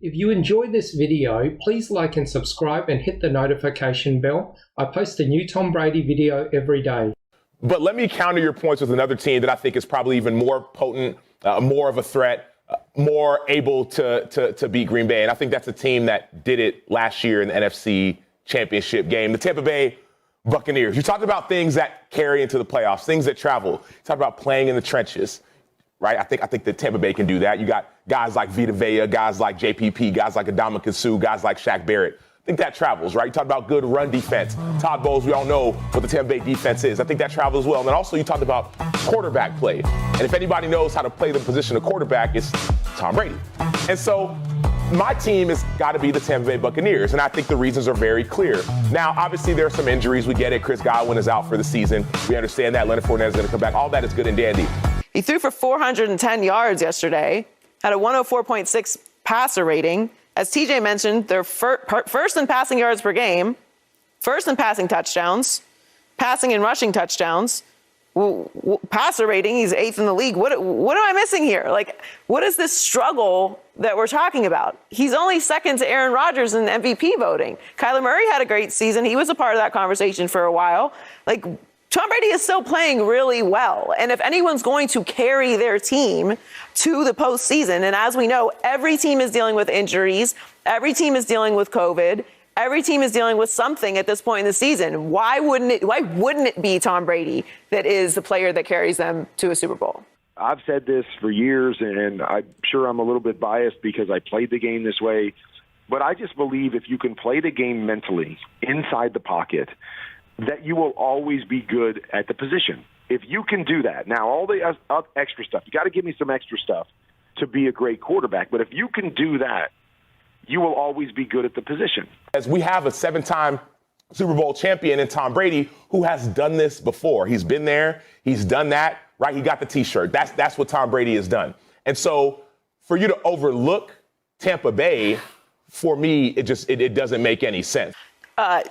If you enjoyed this video, please like and subscribe and hit the notification bell. I post a new Tom Brady video every day. But let me counter your points with another team that I think is probably even more potent, more of a threat, more able to beat Green Bay. And I think that's a team that did it last year in the NFC Championship game. The Tampa Bay Buccaneers. You talked about things that carry into the playoffs, things that travel. You talked about playing in the trenches, right? I think that Tampa Bay can do that. You got guys like Vita Vea, guys like JPP, guys like Adama Suh, guys like Shaq Barrett. I think that travels, right? You talked about good run defense. Todd Bowles, we all know what the Tampa Bay defense is. I think that travels well. And then also you talked about quarterback play. And if anybody knows how to play the position of quarterback, it's Tom Brady. And so my team has got to be the Tampa Bay Buccaneers, and I think the reasons are very clear. Now, obviously, there are some injuries. We get it. Chris Godwin is out for the season. We understand that. Leonard Fournette is going to come back. All that is good and dandy. He threw for 410 yards yesterday, had a 104.6 passer rating. As TJ mentioned, they're first in passing yards per game, first in passing touchdowns, passing and rushing touchdowns. Passer rating, he's 8th in the league. What am I missing here? Like, what is this struggle that we're talking about? He's only second to Aaron Rodgers in MVP voting. Kyler Murray had a great season. He was a part of that conversation for a while. Like, Tom Brady is still playing really well. And if anyone's going to carry their team to the postseason, and as we know, every team is dealing with injuries, every team is dealing with COVID, every team is dealing with something at this point in the season. Why wouldn't it be Tom Brady that is the player that carries them to a Super Bowl? I've said this for years, and I'm sure I'm a little bit biased because I played the game this way. But I just believe if you can play the game mentally inside the pocket, that you will always be good at the position. If you can do that. Now, all the extra stuff, you got to give me some extra stuff to be a great quarterback. But if you can do that, you will always be good at the position. As we have a 7-time Super Bowl champion in Tom Brady who has done this before. He's been there. He's done that, right? He got the T-shirt. That's what Tom Brady has done. And so for you to overlook Tampa Bay, for me, it doesn't make any sense.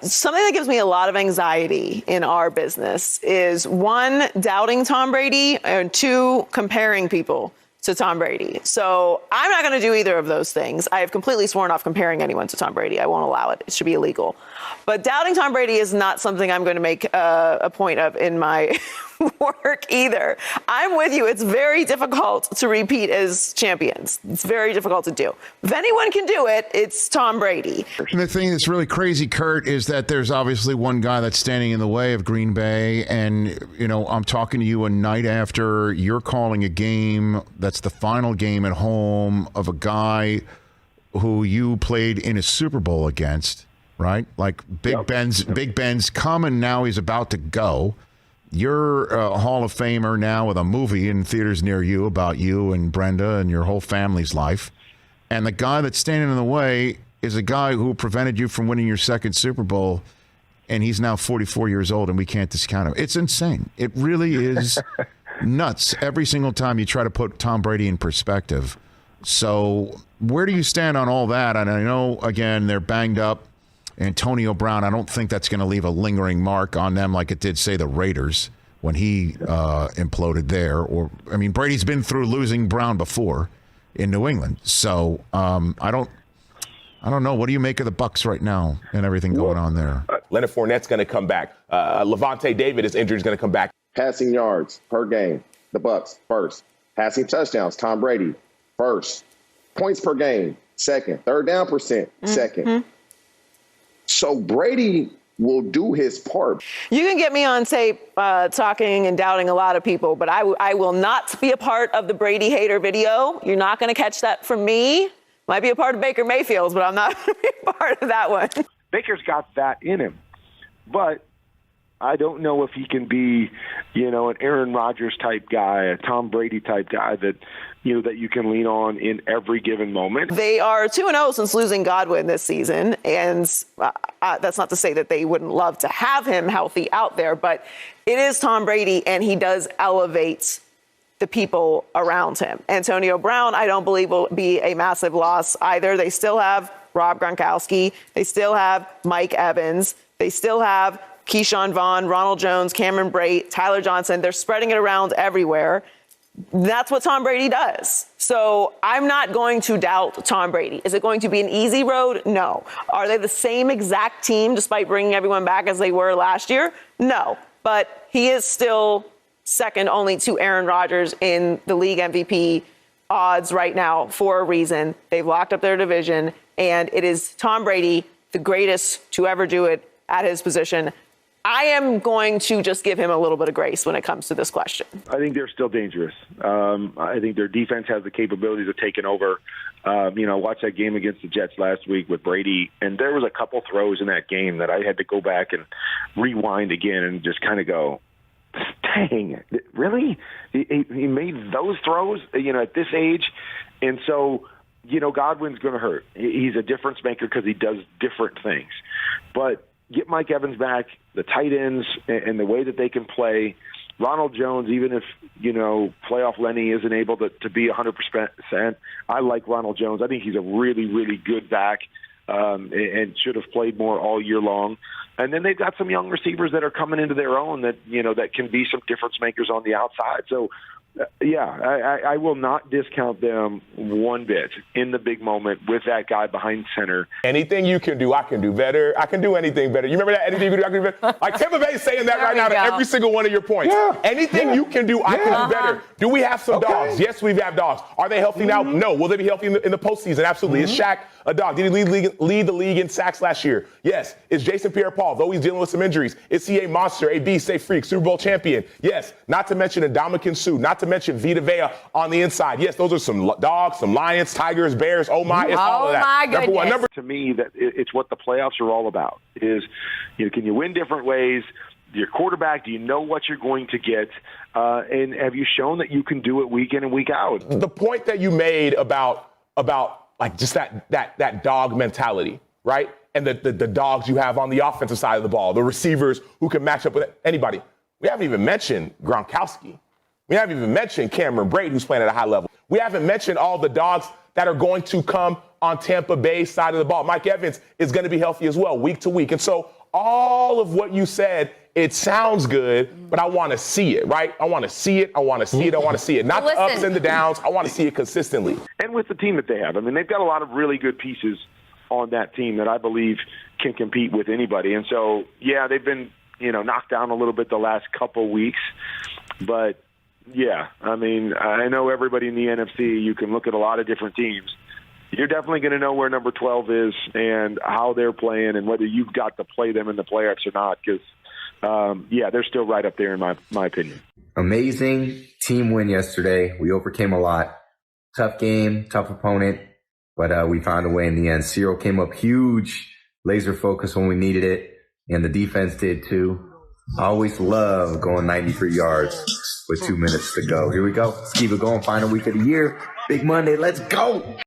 Something that gives me a lot of anxiety in our business is, one, doubting Tom Brady, and two, comparing people to Tom Brady. So I'm not going to do either of those things. I have completely sworn off comparing anyone to Tom Brady. I won't allow it. It should be illegal. But doubting Tom Brady is not something I'm going to make a point of in my work either. I'm with you. It's very difficult to repeat as champions. It's very difficult to do. If anyone can do it, it's Tom Brady. And the thing that's really crazy, Kurt, is that there's obviously one guy that's standing in the way of Green Bay. And, you know, I'm talking to you a night after you're calling a game that's the final game at home of a guy who you played in a Super Bowl against, right? Like Big Ben's coming now. He's about to go. You're a Hall of Famer now with a movie in theaters near you about you and Brenda and your whole family's life. And the guy that's standing in the way is a guy who prevented you from winning your second Super Bowl. And he's now 44 years old and we can't discount him. It's insane. It really is nuts every single time you try to put Tom Brady in perspective. So where do you stand on all that? And I know, again, they're banged up. Antonio Brown, I don't think that's going to leave a lingering mark on them like it did, say, the Raiders when he imploded there. Or, I mean, Brady's been through losing Brown before in New England. So I don't know. What do you make of the Bucs right now and everything going on there? Leonard Fournette's going to come back. Levante David is injured. He's going to come back. Passing yards per game, the Bucs first. Passing touchdowns, Tom Brady first. Points per game, second. Third down percent, second. So Brady will do his part. You can get me on tape talking and doubting a lot of people, but I will not be a part of the Brady hater video. You're not going to catch that from me. Might be a part of Baker Mayfield's, but I'm not going to be a part of that one. Baker's got that in him. But I don't know if he can be, you know, an Aaron Rodgers type guy, a Tom Brady type guy that, you know, that you can lean on in every given moment. They are 2-0 since losing Godwin this season. And that's not to say that they wouldn't love to have him healthy out there, but it is Tom Brady, and he does elevate the people around him. Antonio Brown, I don't believe will be a massive loss either. They still have Rob Gronkowski. They still have Mike Evans. They still have Keyshawn Vaughn, Ronald Jones, Cameron Brate, Tyler Johnson. They're spreading it around everywhere. That's what Tom Brady does. So I'm not going to doubt Tom Brady. Is it going to be an easy road? No. Are they the same exact team despite bringing everyone back as they were last year? No. But he is still second only to Aaron Rodgers in the league MVP odds right now for a reason. They've locked up their division, and it is Tom Brady, the greatest to ever do it at his position. I am going to just give him a little bit of grace when it comes to this question. I think they're still dangerous. I think their defense has the capabilities of taking over. Watch that game against the Jets last week with Brady, and there was a couple throws in that game that I had to go back and rewind again and just kind of go, dang, really? He made those throws, at this age? And so, Godwin's going to hurt. He's a difference maker because he does different things. But get Mike Evans back, the tight ends, and the way that they can play. Ronald Jones, even if, playoff Lenny isn't able to be 100%, I like Ronald Jones. I think he's a really, really good back and should have played more all year long. And then they've got some young receivers that are coming into their own that, that can be some difference makers on the outside. So, I will not discount them one bit in the big moment with that guy behind center. Anything you can do, I can do better. I can do anything better. You remember that? Anything you can do, I can do better. Like Tampa Bay saying that right now to every single one of your points. Yeah. Anything you can do, I can do better. Do we have some dogs? Yes, we have dogs. Are they healthy now? No. Will they be healthy in the postseason? Absolutely. Is Shaq a dog? Did he lead the league in sacks last year? Yes. Is Jason Pierre-Paul, though he's dealing with some injuries, is he a monster, a beast, a freak, Super Bowl champion? Yes. Not to mention Ndamukong Suh, not to mention Vita Vea on the inside. Yes, those are some dogs, some lions, tigers, bears. Oh my, it's all of that. My goodness. Number one. Number to me, that it's what the playoffs are all about. Is can you win different ways? Your quarterback, do you know what you're going to get? And have you shown that you can do it week in and week out? The point that you made about like just that dog mentality, right? And the dogs you have on the offensive side of the ball, the receivers who can match up with anybody. We haven't even mentioned Gronkowski. We haven't even mentioned Cameron Brate, who's playing at a high level. We haven't mentioned all the dogs that are going to come on Tampa Bay's side of the ball. Mike Evans is going to be healthy as well, week to week. And so all of what you said, it sounds good, but I want to see it, right? I want to see it. I want to see it. I want to see it. Not the ups and the downs. I want to see it consistently. And with the team that they have. I mean, they've got a lot of really good pieces on that team that I believe can compete with anybody. And so, yeah, they've been, knocked down a little bit the last couple weeks. But, yeah, I mean, I know everybody in the NFC, you can look at a lot of different teams. You're definitely going to know where number 12 is and how they're playing and whether you've got to play them in the playoffs or not because, they're still right up there in my opinion. Amazing team win yesterday. We overcame a lot. Tough game, tough opponent, but we found a way in the end. Cyril came up huge, laser focus when we needed it, and the defense did too. I always love going 93 yards with 2 minutes to go. Here we go. Let's keep it going. Final week of the year. Big Monday. Let's go.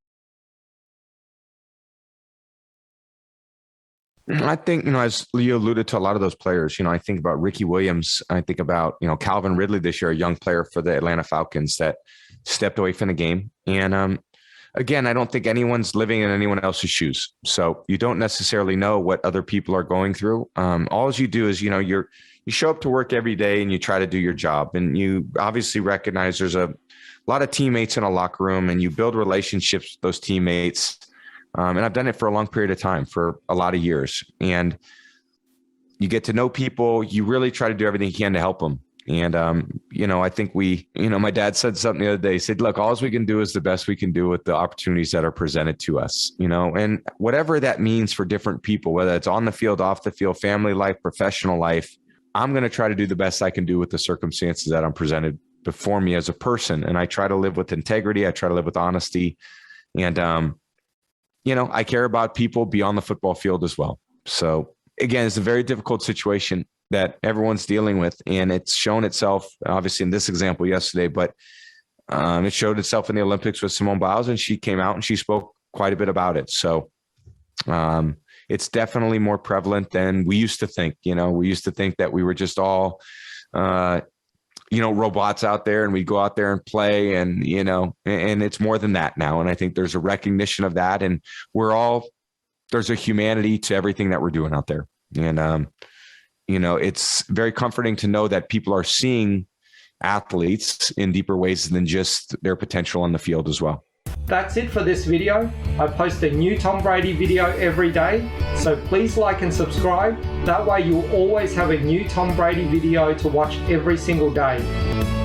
I think, as Leo alluded to a lot of those players, I think about Ricky Williams. I think about, Calvin Ridley this year, a young player for the Atlanta Falcons that stepped away from the game. And again, I don't think anyone's living in anyone else's shoes. So you don't necessarily know what other people are going through. All you do is, you show up to work every day and you try to do your job. And you obviously recognize there's a lot of teammates in a locker room and you build relationships with those teammates. And I've done it for a long period of time, for a lot of years. And you get to know people. You really try to do everything you can to help them. And, I think my dad said something the other day. He said, look, all we can do is the best we can do with the opportunities that are presented to us, and whatever that means for different people, whether it's on the field, off the field, family life, professional life, I'm going to try to do the best I can do with the circumstances that I'm presented before me as a person. And I try to live with integrity. I try to live with honesty. And, I care about people beyond the football field as well. So again, it's a very difficult situation that everyone's dealing with. And it's shown itself, obviously, in this example yesterday, but it showed itself in the Olympics with Simone Biles, and she came out and she spoke quite a bit about it. So it's definitely more prevalent than we used to think. We used to think that we were just all, robots out there and we go out there and play and it's more than that now. And I think there's a recognition of that. And there's a humanity to everything that we're doing out there. And, it's very comforting to know that people are seeing, athletes in deeper ways than just their potential on the field as well. That's it for this video. I post a new Tom Brady video every day, so please like and subscribe. That way you'll always have a new Tom Brady video to watch every single day.